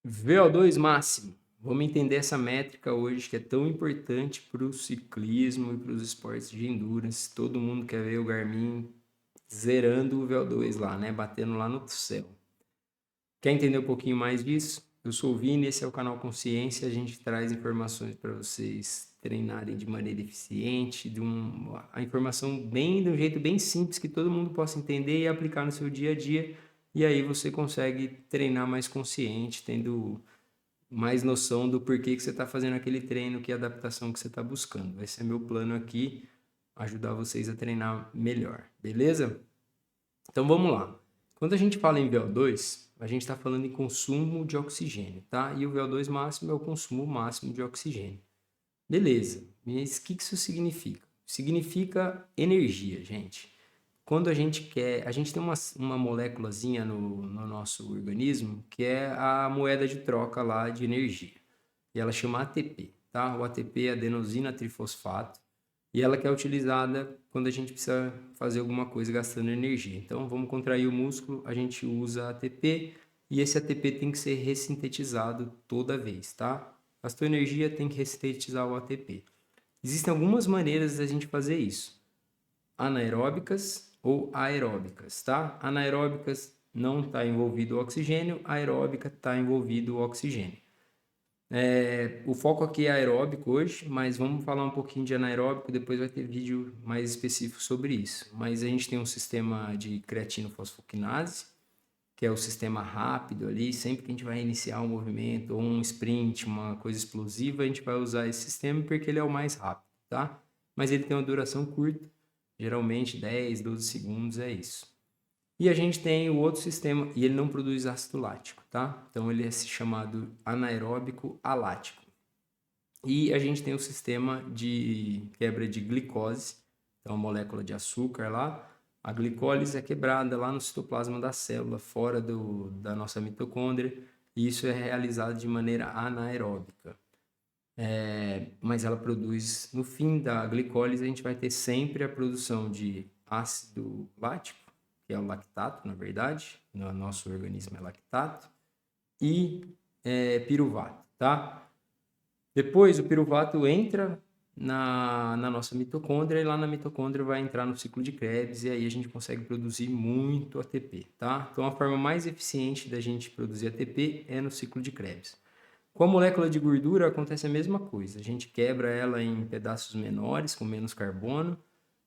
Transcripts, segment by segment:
VO2 máximo. Vamos entender essa métrica hoje que é tão importante para o ciclismo e para os esportes de endurance. Todo mundo quer ver o Garmin zerando o VO2 lá, né? Batendo lá no céu. Quer entender um pouquinho mais disso? Eu sou o Vini, esse é o canal Consciência. A gente traz informações para vocês treinarem de maneira eficiente, a informação de um jeito bem simples que todo mundo possa entender e aplicar no seu dia a dia. E aí você consegue treinar mais consciente, tendo mais noção do porquê que você está fazendo aquele treino, que adaptação que você está buscando. Vai ser meu plano aqui, ajudar vocês a treinar melhor, beleza? Então vamos lá. Quando a gente fala em VO2, a gente está falando em consumo de oxigênio, tá? E o VO2 máximo é o consumo máximo de oxigênio. Beleza, mas o que isso significa? Significa energia, gente. Quando a gente quer, a gente tem uma moléculazinha no nosso organismo que é a moeda de troca lá de energia. E ela chama ATP, tá? O ATP é adenosina trifosfato e ela que é utilizada quando a gente precisa fazer alguma coisa gastando energia. Então, vamos contrair o músculo, a gente usa ATP e esse ATP tem que ser ressintetizado toda vez, tá? Gastou energia, tem que ressintetizar o ATP. Existem algumas maneiras da gente fazer isso, anaeróbicas ou aeróbicas, tá? Anaeróbicas não está envolvido o oxigênio, aeróbica está envolvido o oxigênio. O foco aqui é aeróbico hoje, mas vamos falar um pouquinho de anaeróbico, depois vai ter vídeo mais específico sobre isso. Mas a gente tem um sistema de creatinofosfoquinase, que é o sistema rápido ali, sempre que a gente vai iniciar um movimento ou um sprint, uma coisa explosiva, a gente vai usar esse sistema porque ele é o mais rápido, tá? Mas ele tem uma duração curta, geralmente 10, 12 segundos, é isso. E a gente tem o outro sistema, e ele não produz ácido lático, tá? Então ele é chamado anaeróbico alático. E a gente tem o sistema de quebra de glicose, então a molécula de açúcar lá. A glicólise é quebrada lá no citoplasma da célula, fora da nossa mitocôndria, e isso é realizado de maneira anaeróbica. Mas ela produz, no fim da glicólise, a gente vai ter sempre a produção de ácido lático, que é o lactato, na verdade, no nosso organismo é lactato, e piruvato, tá? Depois o piruvato entra na nossa mitocôndria e lá na mitocôndria vai entrar no ciclo de Krebs e aí a gente consegue produzir muito ATP, tá? Então a forma mais eficiente da gente produzir ATP é no ciclo de Krebs. Com a molécula de gordura acontece a mesma coisa. A gente quebra ela em pedaços menores, com menos carbono,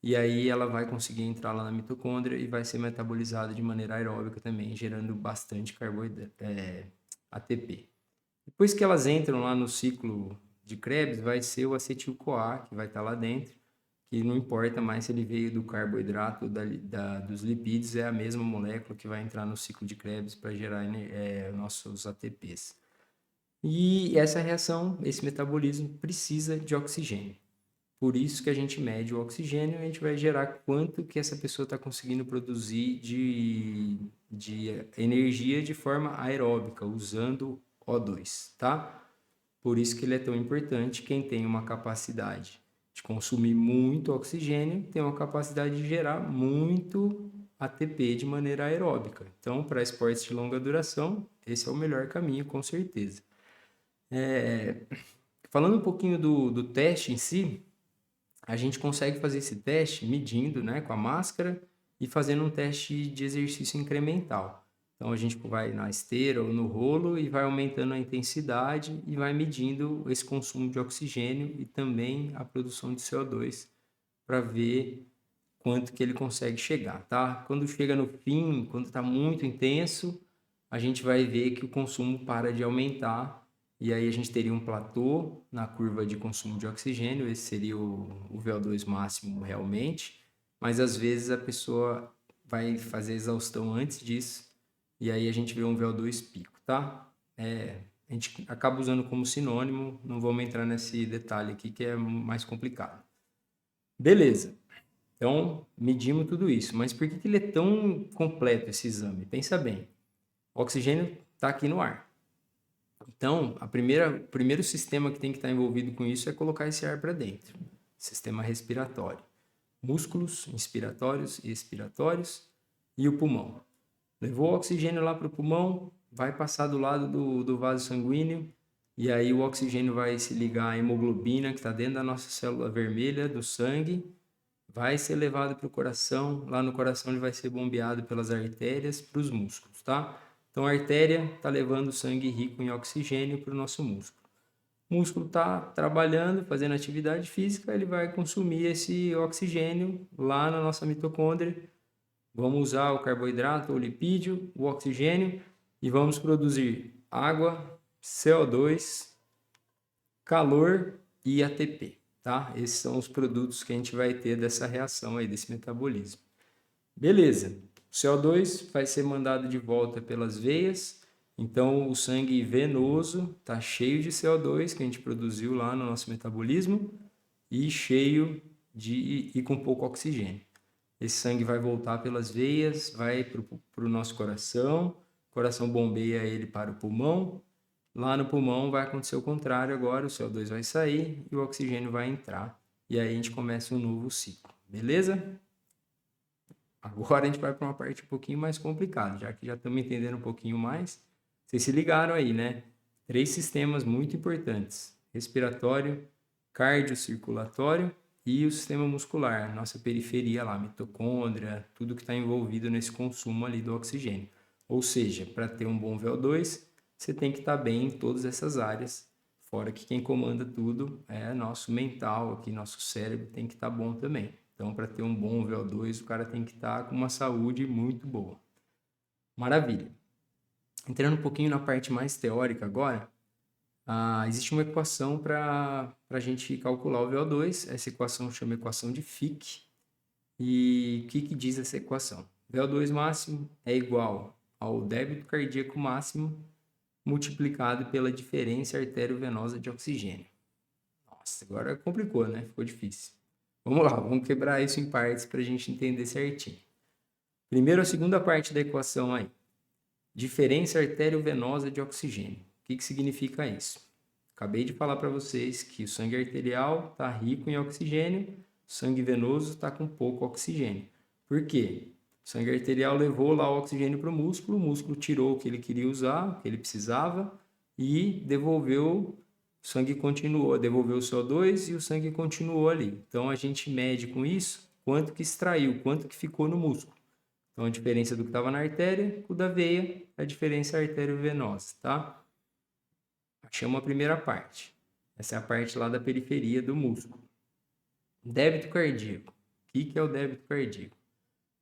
e aí ela vai conseguir entrar lá na mitocôndria e vai ser metabolizada de maneira aeróbica também, gerando bastante ATP. Depois que elas entram lá no ciclo de Krebs, vai ser o acetil-CoA que vai estar lá dentro, que não importa mais se ele veio do carboidrato ou dos lipídios, é a mesma molécula que vai entrar no ciclo de Krebs para gerar nossos ATPs. E essa reação, esse metabolismo, precisa de oxigênio. Por isso que a gente mede o oxigênio e a gente vai gerar quanto que essa pessoa está conseguindo produzir de energia de forma aeróbica, usando O2, tá? Por isso que ele é tão importante. Quem tem uma capacidade de consumir muito oxigênio tem uma capacidade de gerar muito ATP de maneira aeróbica. Então, para esportes de longa duração, esse é o melhor caminho, com certeza. Falando um pouquinho do teste em si, a gente consegue fazer esse teste medindo, né, com a máscara e fazendo um teste de exercício incremental. Então a gente vai na esteira ou no rolo e vai aumentando a intensidade e vai medindo esse consumo de oxigênio e também a produção de CO2 para ver quanto que ele consegue chegar, tá? Quando chega no fim, quando está muito intenso, a gente vai ver que o consumo para de aumentar e aí a gente teria um platô na curva de consumo de oxigênio, esse seria o VO2 máximo realmente, mas às vezes a pessoa vai fazer exaustão antes disso e aí a gente vê um VO2 pico, tá? A gente acaba usando como sinônimo, não vamos entrar nesse detalhe aqui que é mais complicado. Beleza. Então, medimos tudo isso. Mas por que ele é tão completo esse exame? Pensa bem. O oxigênio está aqui no ar. Então, o primeiro sistema que tem que estar envolvido com isso é colocar esse ar para dentro. Sistema respiratório. Músculos inspiratórios e expiratórios e o pulmão. Levou o oxigênio lá para o pulmão, vai passar do lado do vaso sanguíneo e aí o oxigênio vai se ligar à hemoglobina que está dentro da nossa célula vermelha do sangue, vai ser levado para o coração, lá no coração ele vai ser bombeado pelas artérias para os músculos, tá? Então a artéria está levando o sangue rico em oxigênio para o nosso músculo. O músculo está trabalhando, fazendo atividade física, ele vai consumir esse oxigênio lá na nossa mitocôndria. Vamos usar o carboidrato, o lipídio, o oxigênio e vamos produzir água, CO2, calor e ATP, tá? Esses são os produtos que a gente vai ter dessa reação aí, desse metabolismo. Beleza, o CO2 vai ser mandado de volta pelas veias, então o sangue venoso está cheio de CO2 que a gente produziu lá no nosso metabolismo e cheio e com pouco oxigênio. Esse sangue vai voltar pelas veias, vai para o nosso coração, o coração bombeia ele para o pulmão. Lá no pulmão vai acontecer o contrário agora, o CO2 vai sair e o oxigênio vai entrar. E aí a gente começa um novo ciclo, beleza? Agora a gente vai para uma parte um pouquinho mais complicada, já que já estamos entendendo um pouquinho mais. Vocês se ligaram aí, né? 3 sistemas muito importantes: respiratório, cardiocirculatório e o sistema muscular, nossa periferia lá, mitocôndria, tudo que está envolvido nesse consumo ali do oxigênio. Ou seja, para ter um bom VO2, você tem que estar bem em todas essas áreas, fora que quem comanda tudo é nosso mental, aqui nosso cérebro tem que estar bom também. Então, para ter um bom VO2, o cara tem que estar com uma saúde muito boa. Maravilha. Entrando um pouquinho na parte mais teórica agora, existe uma equação para a gente calcular o VO2. Essa equação chama equação de Fick. E o que diz essa equação? VO2 máximo é igual ao débito cardíaco máximo multiplicado pela diferença arteriovenosa de oxigênio. Nossa, agora complicou, né? Ficou difícil. Vamos lá, vamos quebrar isso em partes para a gente entender certinho. Primeiro, a segunda parte da equação aí. Diferença arteriovenosa de oxigênio. O que significa isso? Acabei de falar para vocês que o sangue arterial está rico em oxigênio, o sangue venoso está com pouco oxigênio. Por quê? O sangue arterial levou lá o oxigênio para o músculo tirou o que ele queria usar, o que ele precisava, e devolveu, o sangue continuou, devolveu o CO2 e o sangue continuou ali. Então a gente mede com isso quanto que extraiu, quanto que ficou no músculo. Então a diferença do que estava na artéria com o da veia, a diferença arteriovenosa, tá? Chama a primeira parte. Essa é a parte lá da periferia do músculo. Débito cardíaco. O que é o débito cardíaco?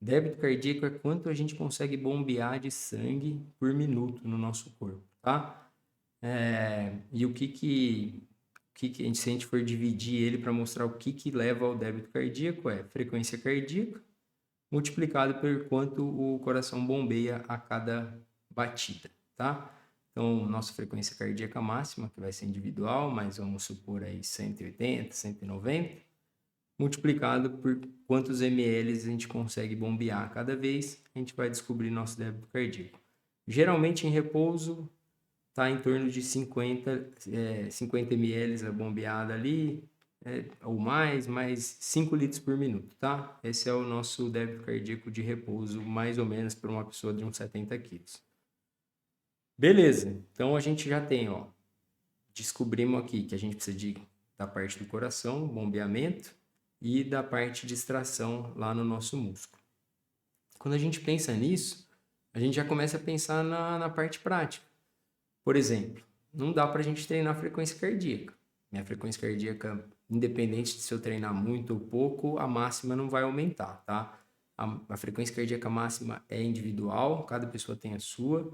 Débito cardíaco é quanto a gente consegue bombear de sangue por minuto no nosso corpo, tá? E se a gente for dividir ele para mostrar o que leva ao débito cardíaco, é frequência cardíaca multiplicado por quanto o coração bombeia a cada batida, tá? Então, nossa frequência cardíaca máxima, que vai ser individual, mas vamos supor aí 180, 190, multiplicado por quantos ml a gente consegue bombear cada vez, a gente vai descobrir nosso débito cardíaco. Geralmente em repouso está em torno de 50 ml a bombeada ali, ou mais 5 litros por minuto, tá? Esse é o nosso débito cardíaco de repouso, mais ou menos para uma pessoa de uns 70 quilos. Beleza, então a gente já tem, ó, descobrimos aqui que a gente precisa da parte do coração, bombeamento, e da parte de extração lá no nosso músculo. Quando a gente pensa nisso, a gente já começa a pensar na parte prática. Por exemplo, não dá para a gente treinar a frequência cardíaca. Minha frequência cardíaca, independente de se eu treinar muito ou pouco, a máxima não vai aumentar, tá? A frequência cardíaca máxima é individual, cada pessoa tem a sua,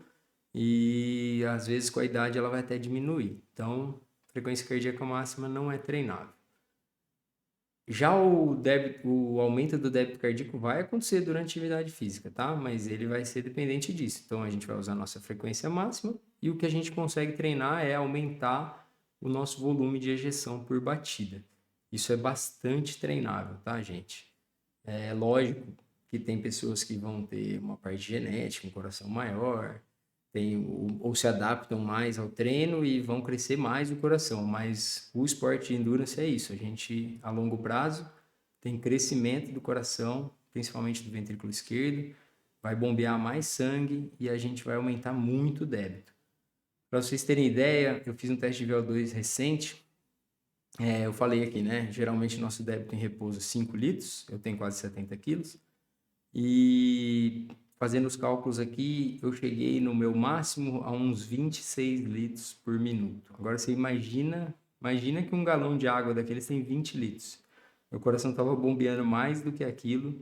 e às vezes com a idade ela vai até diminuir. Então, frequência cardíaca máxima não é treinável. Já o aumento do débito cardíaco vai acontecer durante a atividade física, tá? Mas ele vai ser dependente disso. Então, a gente vai usar a nossa frequência máxima e o que a gente consegue treinar é aumentar o nosso volume de ejeção por batida. Isso é bastante treinável, tá, gente? É lógico que tem pessoas que vão ter uma parte genética, um coração maior, ou se adaptam mais ao treino e vão crescer mais o coração. Mas o esporte de endurance é isso. A gente, a longo prazo, tem crescimento do coração, principalmente do ventrículo esquerdo, vai bombear mais sangue e a gente vai aumentar muito o débito. Para vocês terem ideia, eu fiz um teste de VO2 recente. Eu falei aqui, né? Geralmente nosso débito em repouso é 5 litros, eu tenho quase 70 quilos. E fazendo os cálculos aqui, eu cheguei no meu máximo a uns 26 litros por minuto. Agora você imagina que um galão de água daqueles tem 20 litros. Meu coração estava bombeando mais do que aquilo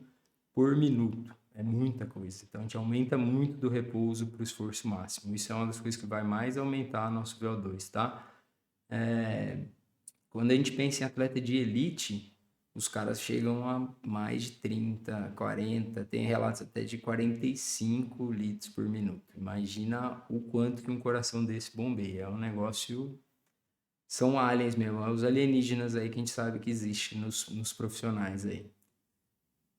por minuto. É muita coisa. Então a gente aumenta muito do repouso para o esforço máximo. Isso é uma das coisas que vai mais aumentar nosso VO2, tá? Quando a gente pensa em atleta de elite, os caras chegam a mais de 30, 40, tem relatos até de 45 litros por minuto. Imagina o quanto que um coração desse bombeia. É um negócio. São aliens mesmo, é os alienígenas aí que a gente sabe que existe nos profissionais aí.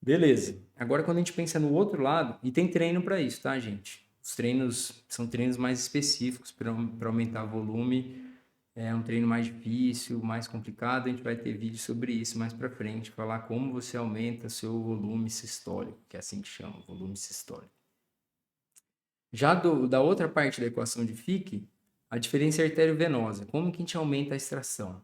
Beleza. Agora, quando a gente pensa no outro lado, e tem treino para isso, tá, gente? Os treinos são treinos mais específicos para aumentar o volume. É um treino mais difícil, mais complicado. A gente vai ter vídeo sobre isso mais para frente, falar como você aumenta seu volume sistólico, que é assim que chama, volume sistólico. Já da outra parte da equação de Fick, a diferença arteriovenosa. Como que a gente aumenta a extração?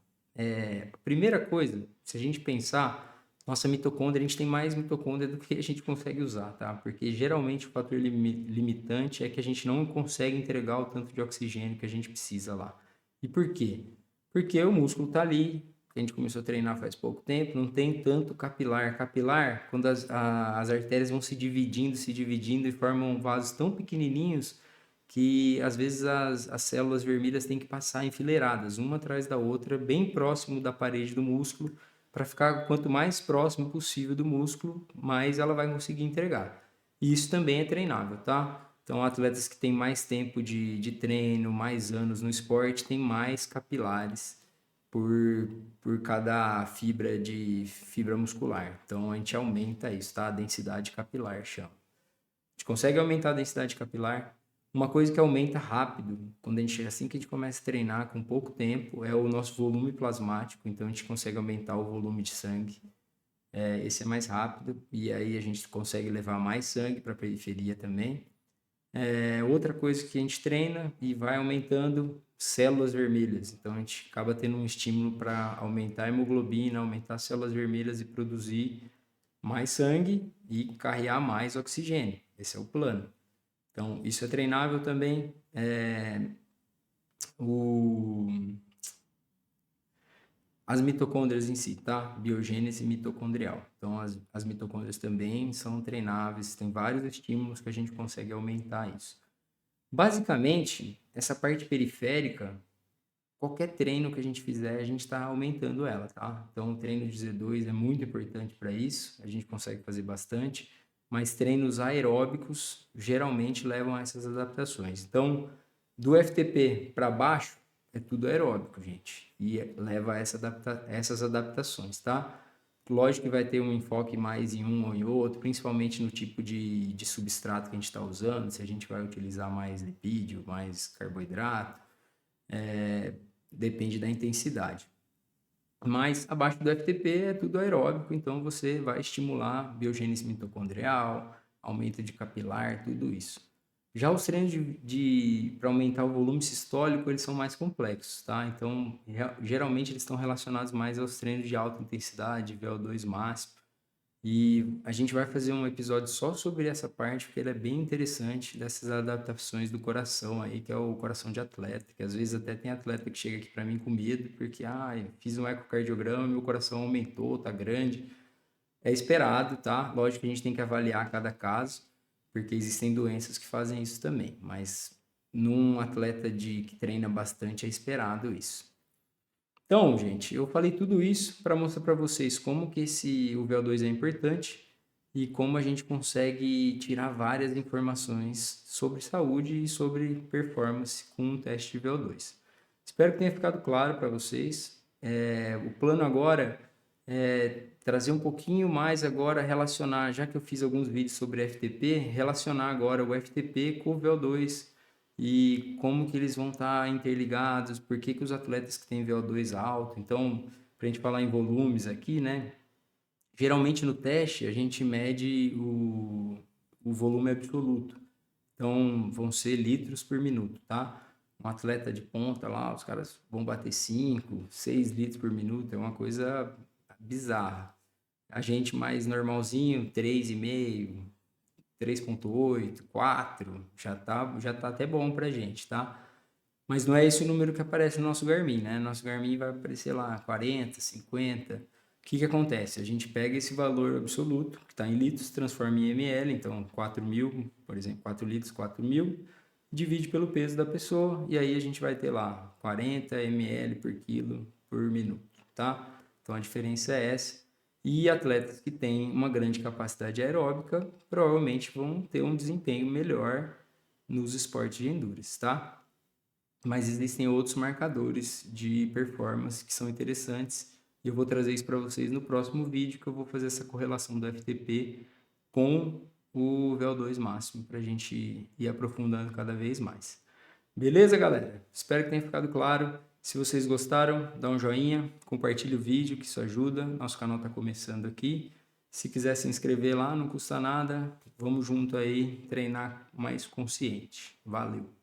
A primeira coisa, se a gente pensar, nossa mitocôndria, a gente tem mais mitocôndria do que a gente consegue usar, tá? Porque geralmente o fator limitante é que a gente não consegue entregar o tanto de oxigênio que a gente precisa lá. E por quê? Porque o músculo está ali, a gente começou a treinar faz pouco tempo, não tem tanto capilar. Capilar, quando as artérias vão se dividindo e formam vasos tão pequenininhos que às vezes as células vermelhas têm que passar enfileiradas, uma atrás da outra, bem próximo da parede do músculo, para ficar quanto mais próximo possível do músculo, mais ela vai conseguir entregar. E isso também é treinável, tá? Então, atletas que têm mais tempo de treino, mais anos no esporte, têm mais capilares por cada fibra muscular. Então, a gente aumenta isso, tá? A densidade capilar chama. A gente consegue aumentar a densidade capilar. Uma coisa que aumenta rápido, assim que a gente começa a treinar com pouco tempo, é o nosso volume plasmático. Então, a gente consegue aumentar o volume de sangue. Esse é mais rápido e aí a gente consegue levar mais sangue para a periferia também. Outra coisa que a gente treina e vai aumentando células vermelhas. Então a gente acaba tendo um estímulo para aumentar a hemoglobina, aumentar as células vermelhas e produzir mais sangue e carregar mais oxigênio. Esse é o plano. Então isso é treinável também. As mitocôndrias em si, tá? Biogênese mitocondrial. Então, as mitocôndrias também são treináveis, tem vários estímulos que a gente consegue aumentar isso. Basicamente, essa parte periférica, qualquer treino que a gente fizer, a gente está aumentando ela, tá? Então, o treino de Z2 é muito importante para isso, a gente consegue fazer bastante, mas treinos aeróbicos geralmente levam a essas adaptações. Então, do FTP para baixo, é tudo aeróbico, gente, e leva a essas adaptações, tá? Lógico que vai ter um enfoque mais em um ou em outro, principalmente no tipo de substrato que a gente está usando, se a gente vai utilizar mais lipídio, mais carboidrato, depende da intensidade. Mas abaixo do FTP é tudo aeróbico, então você vai estimular biogênese mitocondrial, aumento de capilar, tudo isso. Já os treinos para aumentar o volume sistólico, eles são mais complexos, tá? Então, geralmente eles estão relacionados mais aos treinos de alta intensidade, VO2 máximo. E a gente vai fazer um episódio só sobre essa parte, porque ele é bem interessante dessas adaptações do coração aí, que é o coração de atleta, que às vezes até tem atleta que chega aqui para mim com medo, porque, fiz um ecocardiograma, meu coração aumentou, tá grande. É esperado, tá? Lógico que a gente tem que avaliar cada caso, porque existem doenças que fazem isso também, mas num atleta que treina bastante é esperado isso. Então, gente, eu falei tudo isso para mostrar para vocês como que o VO2 é importante e como a gente consegue tirar várias informações sobre saúde e sobre performance com um teste de VO2. Espero que tenha ficado claro para vocês. O plano agora é trazer um pouquinho mais agora, relacionar, já que eu fiz alguns vídeos sobre FTP, relacionar agora o FTP com o VO2 e como que eles vão estar interligados, por que os atletas que têm VO2 alto. Então, para a gente falar em volumes aqui, né? Geralmente no teste a gente mede o volume absoluto. Então, vão ser litros por minuto, tá? Um atleta de ponta lá, os caras vão bater 5, 6 litros por minuto, é uma coisa bizarra. A gente mais normalzinho, 3,5, 3,8, 4, já tá até bom pra gente, tá? Mas não é esse o número que aparece no nosso Garmin, né? Nosso Garmin vai aparecer lá 40, 50. O que que acontece? A gente pega esse valor absoluto, que está em litros, transforma em ml, então 4.000, por exemplo, 4 litros, 4.000, divide pelo peso da pessoa, e aí a gente vai ter lá 40 ml por quilo por minuto, tá? Então a diferença é essa. E atletas que têm uma grande capacidade aeróbica provavelmente vão ter um desempenho melhor nos esportes de endurance, tá? Mas existem outros marcadores de performance que são interessantes e eu vou trazer isso para vocês no próximo vídeo, que eu vou fazer essa correlação do FTP com o VO2 máximo para a gente ir aprofundando cada vez mais. Beleza, galera? Espero que tenha ficado claro. Se vocês gostaram, dá um joinha, compartilhe o vídeo, que isso ajuda. Nosso canal está começando aqui. Se quiser se inscrever lá, não custa nada. Vamos junto aí treinar mais consciente. Valeu!